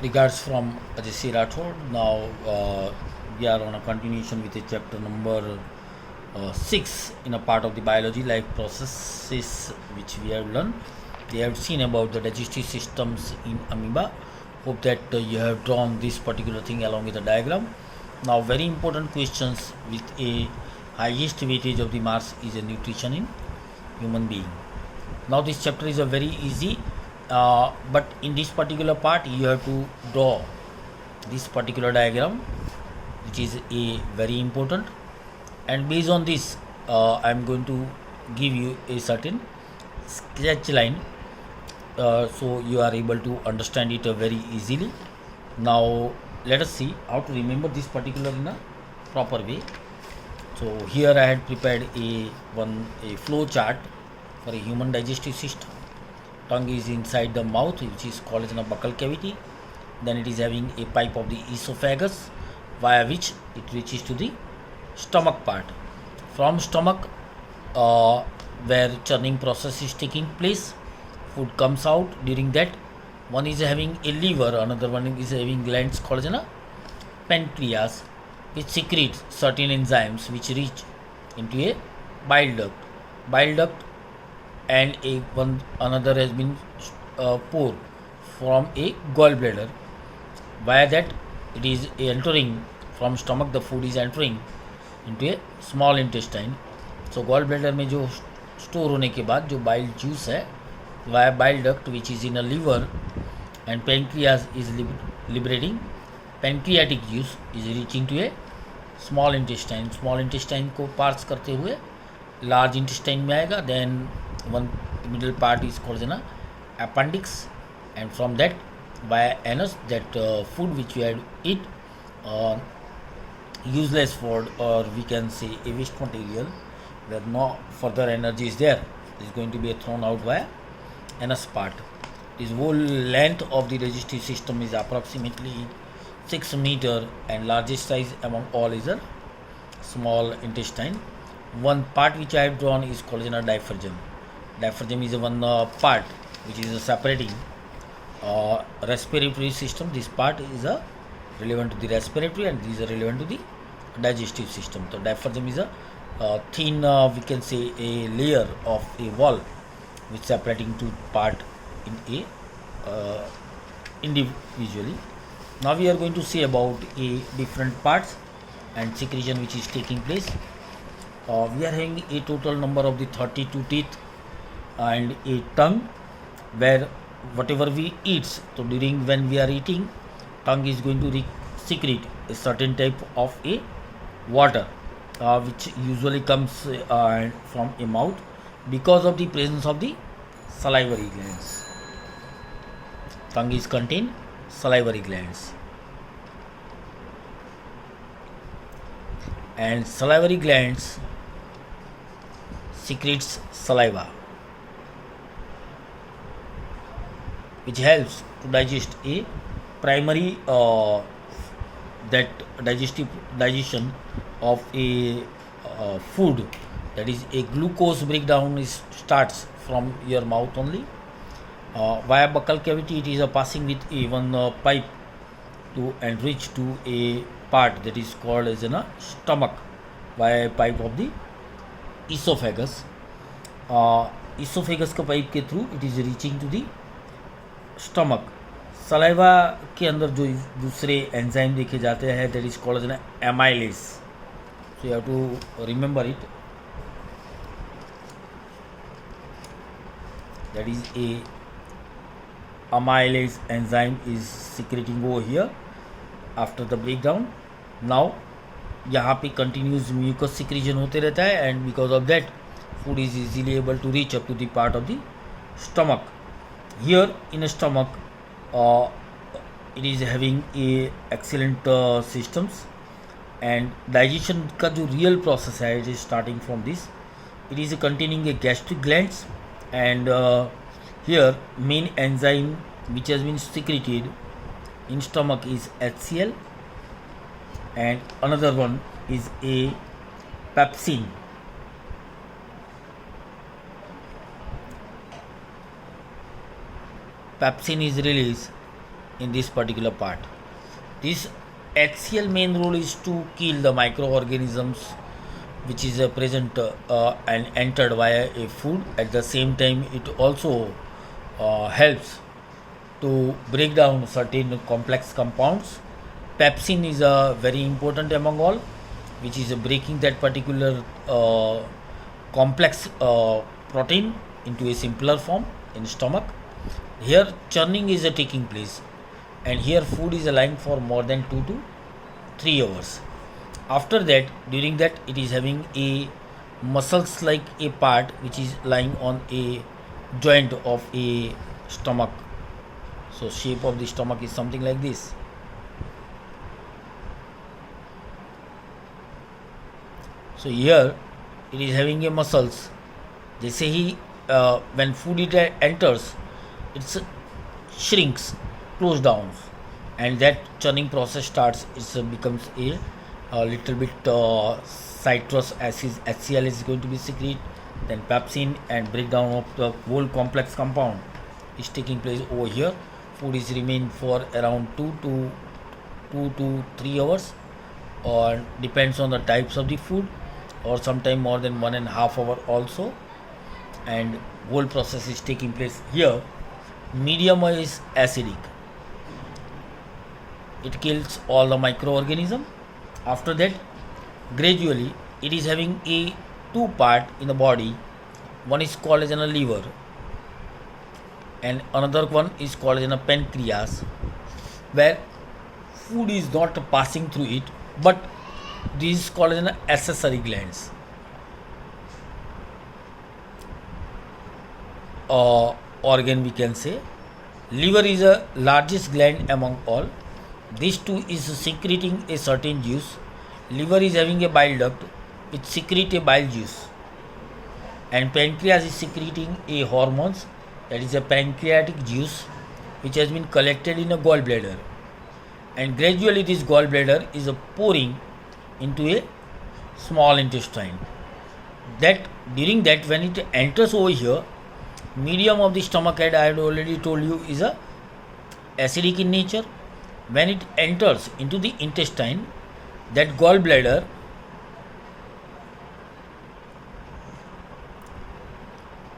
Regards from Ajay Rathod. Now we are on a continuation with the chapter number 6 in a part of the biology life processes which we have learned. We have seen about the digestive systems in amoeba. Hope that you have drawn this particular thing along with the diagram. Now very important questions with a highest weightage of the marks is a nutrition in human being. Now this chapter is a very easy, but in this particular part you have to draw this particular diagram, which is a very important. And based on this, I am going to give you a certain sketch line, so you are able to understand it very easily. Now let us see how to remember this particular in a proper way. So here I had prepared a flow chart for a human digestive system. Tongue is inside the mouth, which is called as a buccal cavity. Then it is having a pipe of the esophagus, via which it reaches to the stomach part. From stomach, uh, where churning process is taking place, food comes out. During that, one is having a liver, another one is having glands called as a pancreas, which secretes certain enzymes which reach into a bile duct. Bile duct and a one another has been poured from a gallbladder. Via that, it is entering from stomach. The food is entering into a small intestine. So gallbladder में जो store होने के बाद जो bile juice है via bile duct which is in a liver, and pancreas is liberating pancreatic juice is reaching to a small intestine. Small intestine को parse करते हुए large intestine में आएगा. Then one middle part is called as appendix, and from that via anus, that food which you had eat, uh, useless food, or we can say a waste material where no further energy is there, is going to be thrown out via anus part. This whole length of the digestive system is approximately 6 meter, and largest size among all is a small intestine. One part which I have drawn is called as a diaphragm. Diaphragm is one part which is separating respiratory system. This part is relevant to the respiratory, and this is relevant to the digestive system. So diaphragm is a thin, we can say, a layer of a wall which separating two part in a individually. Now we are going to see about a different parts and secretion which is taking place. We are having a total number of the 32 teeth and a tongue, where whatever we eat, so during when we are eating, tongue is going to secrete a certain type of a water, which usually comes from a mouth because of the presence of the salivary glands. Tongue is contain salivary glands, and salivary glands secretes saliva, which helps to digest a primary that digestion of a food, that is a glucose breakdown is starts from your mouth only. Via buccal cavity, it is passing with a one pipe to and reach to a part that is called as a stomach via a pipe of the esophagus. Esophagus का pipe के through it is reaching to the stomach. Saliva के अंदर जो दूसरे enzyme देखे जाते हैं, that is called as amylase. So you have to remember it. That is a amylase enzyme is secreting over here after the breakdown. Now यहाँ पे continuous mucus सिक्रीजन होते रहता है, and because of that food is easily able to reach up to the part of the stomach. Here in stomach it is having a excellent systems, and digestion का जो real process है, it is starting from this. It is containing a gastric glands, and here main enzyme which has been secreted in stomach is HCl, and another one is a pepsin. Pepsin is released in this particular part. This HCl main role is to kill the microorganisms which is present and entered via a food. At the same time, it also helps to break down certain complex compounds. Pepsin is very important among all, which is breaking that particular complex protein into a simpler form in stomach. Here churning is taking place, and here food is lying for more than 2 to 3 hours. After that, during that, it is having a muscles like a part which is lying on a joint of a stomach. So shape of the stomach is something like this. So here it is having a muscles. They say when food it enters, it shrinks, close down, and that churning process starts. It becomes a little bit citrus acid. HCl is going to be secreted. Then pepsin and breakdown of the whole complex compound is taking place over here. Food is remain for around 2 to 3 hours, or depends on the types of the food, or sometime more than 1.5 hour also, and whole process is taking place here. Medium is acidic. It kills all the microorganism. After that, gradually it is having a two part in the body. One is called as a liver, and another one is called as a pancreas, where food is not passing through it, but this is called as an accessory glands. Organ we can say. Liver is the largest gland among all. This too is secreting a certain juice. Liver is having a bile duct which secrete a bile juice, and pancreas is secreting a hormones, that is a pancreatic juice which has been collected in a gallbladder, and gradually this gallbladder is pouring into a small intestine. That during that, when it enters over here, medium of the stomach head, I had already told you, is a acidic in nature. When it enters into the intestine, that gallbladder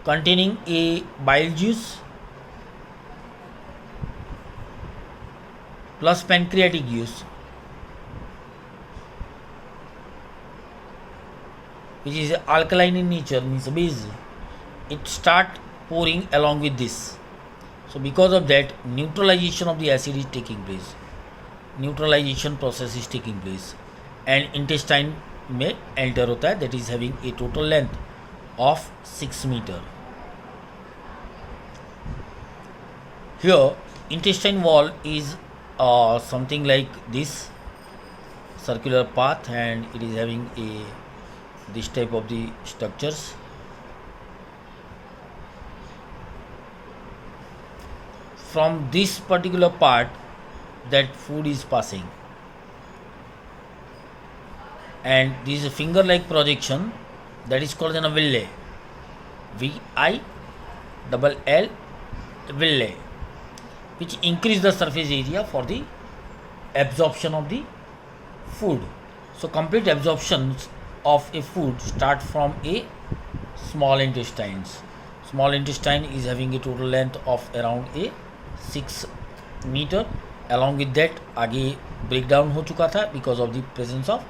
containing a bile juice plus pancreatic juice, which is alkaline in nature, means base, it start pouring along with this. So because of that, neutralization of the acid is taking place. Neutralization process is taking place, and intestine में enter होता है, that is having a total length of 6 meter. Here intestine wall is something like this circular path, and it is having this type of the structures. From this particular part, that food is passing, and this finger like projection, that is called as a villi, VILL, villi, which increase the surface area for the absorption of the food. So complete absorption of a food start from a small intestines. Small intestine is having a total length of around a 6 meter. Along with that, आगे breakdown हो चुका था because of the presence of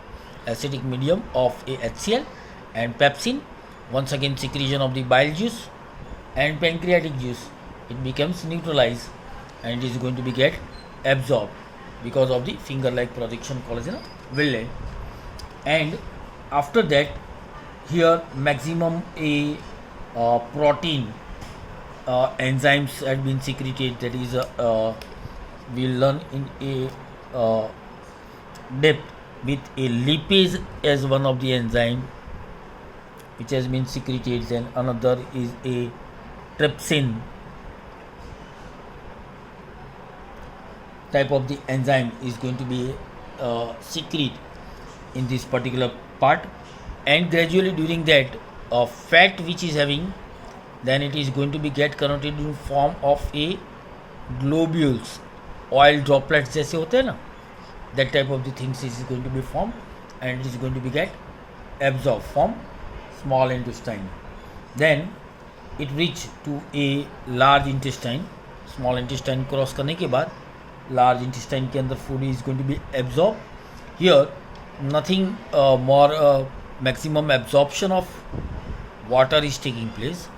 acidic medium of a HCl and pepsin. Once again secretion of the bile juice and pancreatic juice, it becomes neutralized, and it is going to be get absorbed because of the finger like projection called as a villi. And after that, here maximum a protein enzymes had been secreted, that is we'll learn in a depth, with a lipase as one of the enzyme which has been secreted, and another is a trypsin type of the enzyme is going to be secrete in this particular part. And gradually during that, fat which is having, then it is going to be get converted in form of a globules, oil droplets जैसे होते हैं ना, that type of the things is going to be formed and it is going to be get absorbed from small intestine. Then it reach to a large intestine. small intestine cross करने के बाद large intestine के अंदर food is going to be absorbed. Here nothing more maximum absorption of water is taking place.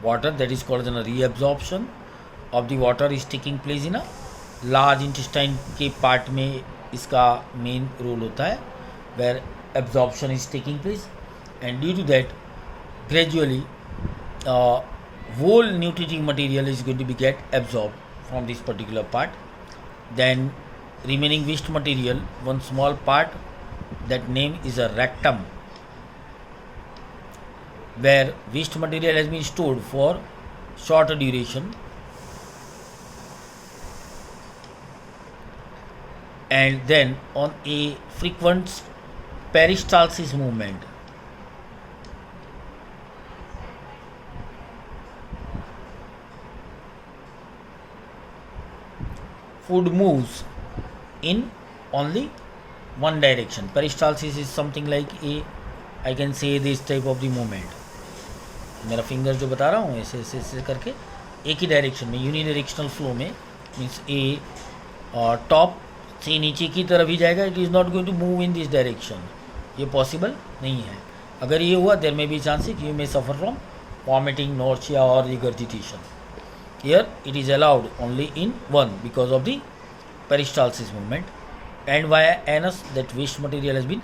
Water, that is called as a reabsorption of the water is taking place in a large intestine के part में इसका main role होता है, where absorption is taking place, and due to that gradually whole nutritive material is going to be get absorbed from this particular part. Then remaining waste material, one small part, that name is a rectum, where waste material has been stored for shorter duration, and then on a frequent peristalsis movement, food moves in only one direction. Peristalsis is something like a, I can say this type of the movement. मेरा finger जो बता रहा हूँ ऐसे ऐसे ऐसे करके एक ही डायरेक्शन में, यूनिडायरेक्शनल फ्लो में, मीन्स ए टॉप से नीचे की तरफ ही जाएगा. It is not going to move in this direction. ये पॉसिबल नहीं है. अगर ये हुआ there may be chances you may suffer from vomiting, nausea और regurgitation. Here it is allowed only in one because of the peristalsis movement, and via anus that waste material has been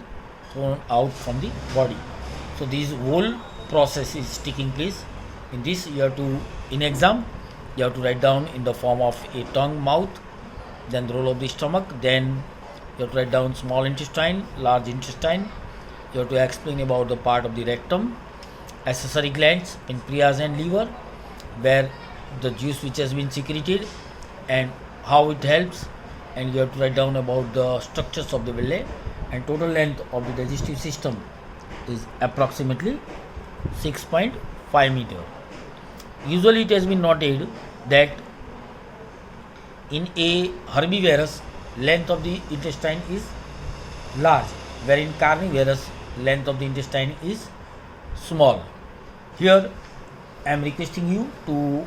thrown out from the body. So this whole process is taking place. In this you have to, in exam you have to write down in the form of a tongue, mouth, then the role of the stomach, then you have to write down small intestine, large intestine. You have to explain about the part of the rectum, accessory glands, pancreas and liver, where the juice which has been secreted and how it helps, and you have to write down about the structures of the villi, and total length of the digestive system is approximately 6.5 meter. Usually it has been noted that in a herbivorous length of the intestine is large, where in carnivorous length of the intestine is small. Here I am requesting you to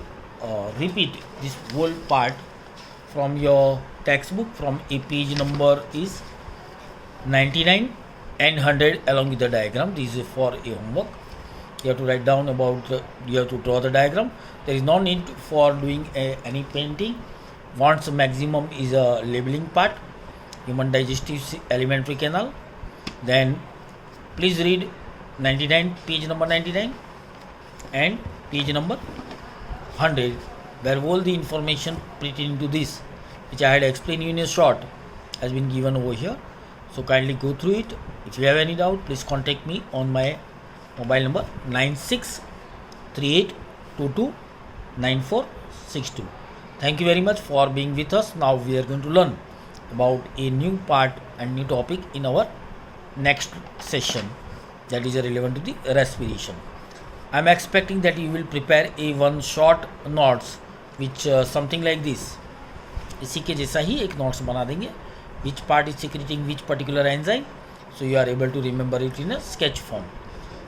repeat this whole part from your textbook from a page number is 99 and 100 along with the diagram. This is for a homework. You have to write down about you have to draw the diagram. There is no need for doing any painting. Wants maximum is a labeling part, human digestive alimentary canal. Then please read 99, page number 99 and page number 100, where all the information pertaining to this which I had explained you in a short has been given over here. So kindly go through it. If you have any doubt, please contact me on my mobile number 9638229462. Thank you very much for being with us. Now we are going to learn about a new part and new topic in our next session, that is relevant to the respiration. I am expecting that you will prepare a one short notes which something like this. इसी के जैसा ही एक notes बना देंगे, which part is secreting which particular enzyme, so you are able to remember it in a sketch form.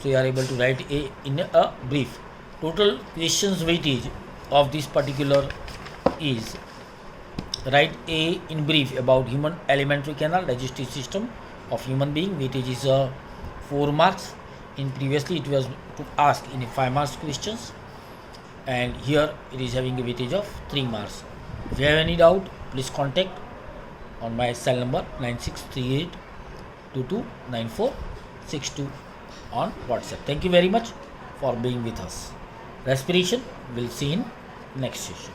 So you are able to write in a brief. Total questions weightage of this particular is, write A in brief about human alimentary canal, digestive system of human being. Weightage is 4 marks. In previously it was to ask in a 5 marks questions, and here it is having a weightage of 3 marks. If you have any doubt, please contact on my cell number 9638229462 on WhatsApp. Thank you very much for being with us. Respiration, we'll see in next session.